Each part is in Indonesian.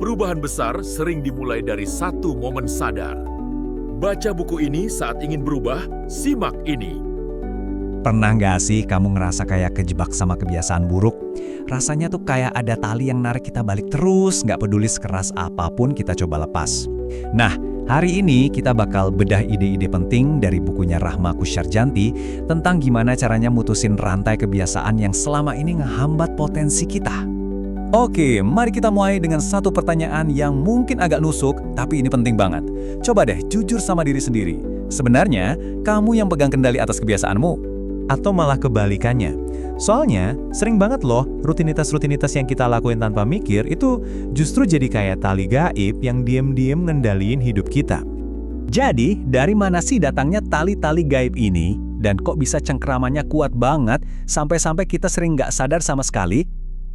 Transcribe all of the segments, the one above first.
Perubahan besar sering dimulai dari satu momen sadar. Baca buku ini saat ingin berubah, simak ini. Pernah nggak sih kamu ngerasa kayak kejebak sama kebiasaan buruk? Rasanya tuh kayak ada tali yang narik kita balik terus, nggak peduli sekeras apapun kita coba lepas. Nah, hari ini kita bakal bedah ide-ide penting dari bukunya Rahma Kusyarjanti tentang gimana caranya mutusin rantai kebiasaan yang selama ini ngehambat potensi kita. Oke, mari kita mulai dengan satu pertanyaan yang mungkin agak nusuk, tapi ini penting banget. Coba deh jujur sama diri sendiri. Sebenarnya, kamu yang pegang kendali atas kebiasaanmu? Atau malah kebalikannya? Soalnya, sering banget loh, rutinitas-rutinitas yang kita lakuin tanpa mikir itu justru jadi kayak tali gaib yang diem-diem ngendaliin hidup kita. Jadi, dari mana sih datangnya tali-tali gaib ini? Dan kok bisa cengkeramannya kuat banget sampai-sampai kita sering nggak sadar sama sekali?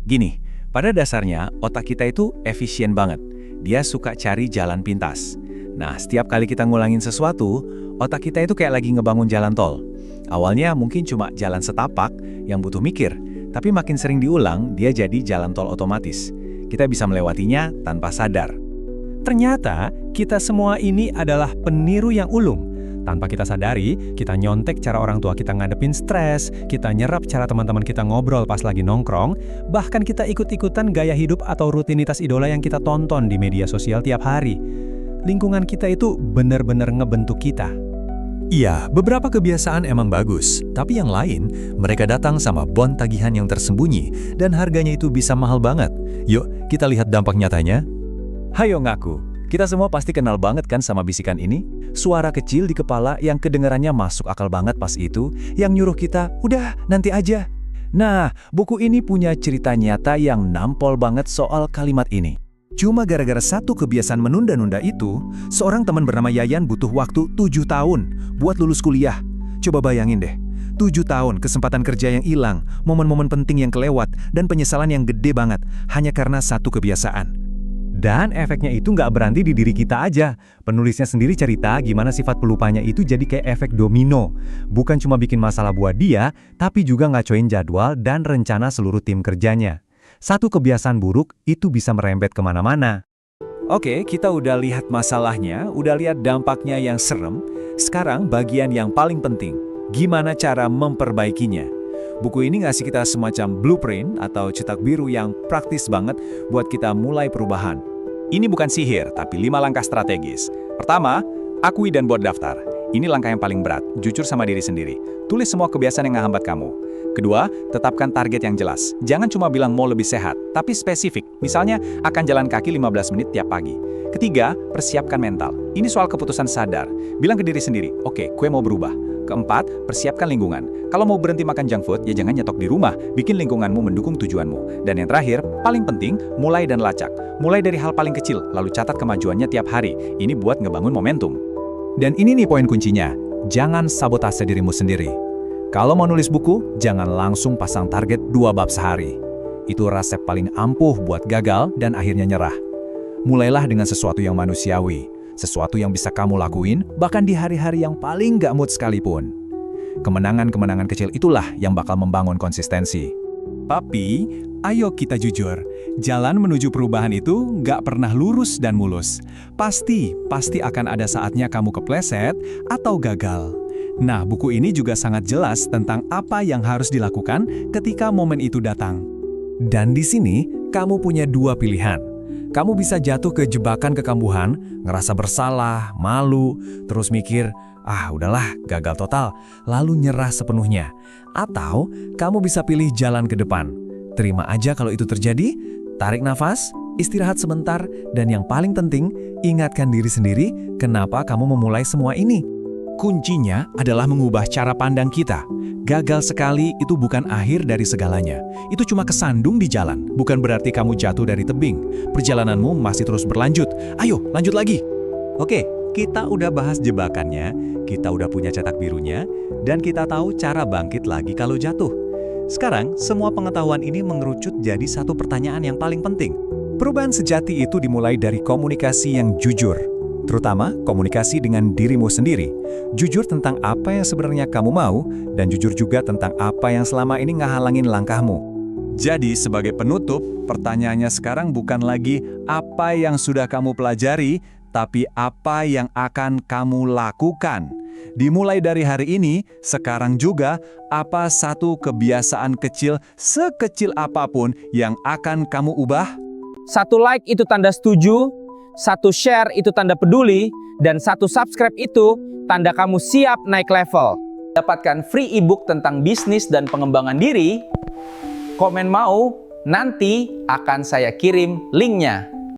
Gini, pada dasarnya, otak kita itu efisien banget. Dia suka cari jalan pintas. Nah, setiap kali kita ngulangin sesuatu, otak kita itu kayak lagi ngebangun jalan tol. Awalnya mungkin cuma jalan setapak yang butuh mikir, tapi makin sering diulang, dia jadi jalan tol otomatis. Kita bisa melewatinya tanpa sadar. Ternyata, kita semua ini adalah peniru yang ulung. Tanpa kita sadari, kita nyontek cara orang tua kita ngadepin stres, kita nyerap cara teman-teman kita ngobrol pas lagi nongkrong, bahkan kita ikut-ikutan gaya hidup atau rutinitas idola yang kita tonton di media sosial tiap hari. Lingkungan kita itu benar-benar ngebentuk kita. Iya, beberapa kebiasaan emang bagus, tapi yang lain, mereka datang sama bon tagihan yang tersembunyi, dan harganya itu bisa mahal banget. Yuk, kita lihat dampak nyatanya. Hayo ngaku. Kita semua pasti kenal banget kan sama bisikan ini? Suara kecil di kepala yang kedengarannya masuk akal banget pas itu, yang nyuruh kita, udah nanti aja. Nah, buku ini punya cerita nyata yang nampol banget soal kalimat ini. Cuma gara-gara satu kebiasaan menunda-nunda itu, seorang teman bernama Yayan butuh waktu 7 tahun buat lulus kuliah. Coba bayangin deh, 7 tahun kesempatan kerja yang hilang, momen-momen penting yang kelewat, dan penyesalan yang gede banget, hanya karena satu kebiasaan. Dan efeknya itu nggak berhenti di diri kita aja. Penulisnya sendiri cerita gimana sifat pelupanya itu jadi kayak efek domino. Bukan cuma bikin masalah buat dia, tapi juga ngacoin jadwal dan rencana seluruh tim kerjanya. Satu kebiasaan buruk itu bisa merembet kemana-mana. Oke, kita udah lihat masalahnya, udah lihat dampaknya yang serem. Sekarang bagian yang paling penting, gimana cara memperbaikinya. Buku ini ngasih kita semacam blueprint atau cetak biru yang praktis banget buat kita mulai perubahan. Ini bukan sihir, tapi 5 langkah strategis. Pertama, akui dan buat daftar. Ini langkah yang paling berat, jujur sama diri sendiri. Tulis semua kebiasaan yang ngehambat kamu. Kedua, tetapkan target yang jelas. Jangan cuma bilang mau lebih sehat, tapi spesifik. Misalnya, akan jalan kaki 15 menit tiap pagi. Ketiga, persiapkan mental. Ini soal keputusan sadar. Bilang ke diri sendiri, oke, gue mau berubah. Keempat, persiapkan lingkungan. Kalau mau berhenti makan junk food, ya jangan nyetok di rumah. Bikin lingkunganmu mendukung tujuanmu. Dan yang terakhir, paling penting, mulai dan lacak. Mulai dari hal paling kecil, lalu catat kemajuannya tiap hari. Ini buat ngebangun momentum. Dan ini nih poin kuncinya, jangan sabotase dirimu sendiri. Kalau mau nulis buku, jangan langsung pasang target 2 bab sehari. Itu resep paling ampuh buat gagal dan akhirnya nyerah. Mulailah dengan sesuatu yang manusiawi. Sesuatu yang bisa kamu lakuin, bahkan di hari-hari yang paling gak mood sekalipun. Kemenangan-kemenangan kecil itulah yang bakal membangun konsistensi. Tapi, ayo kita jujur, jalan menuju perubahan itu gak pernah lurus dan mulus. Pasti akan ada saatnya kamu kepleset atau gagal. Nah, buku ini juga sangat jelas tentang apa yang harus dilakukan ketika momen itu datang. Dan di sini, kamu punya 2 pilihan. Kamu bisa jatuh ke jebakan kekambuhan, ngerasa bersalah, malu, terus mikir, udahlah, gagal total, lalu nyerah sepenuhnya. Atau, kamu bisa pilih jalan ke depan. Terima aja kalau itu terjadi, tarik nafas, istirahat sebentar, dan yang paling penting, ingatkan diri sendiri kenapa kamu memulai semua ini. Kuncinya adalah mengubah cara pandang kita. Gagal sekali itu bukan akhir dari segalanya. Itu cuma kesandung di jalan, bukan berarti kamu jatuh dari tebing. Perjalananmu masih terus berlanjut. Ayo, lanjut lagi. Oke, kita udah bahas jebakannya, kita udah punya cetak birunya, dan kita tahu cara bangkit lagi kalau jatuh. Sekarang, semua pengetahuan ini mengerucut jadi satu pertanyaan yang paling penting. Perubahan sejati itu dimulai dari komunikasi yang jujur. Terutama komunikasi dengan dirimu sendiri. Jujur tentang apa yang sebenarnya kamu mau, dan jujur juga tentang apa yang selama ini ngehalangin langkahmu. Jadi sebagai penutup, pertanyaannya sekarang bukan lagi apa yang sudah kamu pelajari, tapi apa yang akan kamu lakukan. Dimulai dari hari ini, sekarang juga, apa satu kebiasaan kecil sekecil apapun yang akan kamu ubah? 1 like itu tanda setuju, 1 share itu tanda peduli, dan 1 subscribe itu tanda kamu siap naik level. Dapatkan free ebook tentang bisnis dan pengembangan diri. Komen mau, nanti akan saya kirim linknya.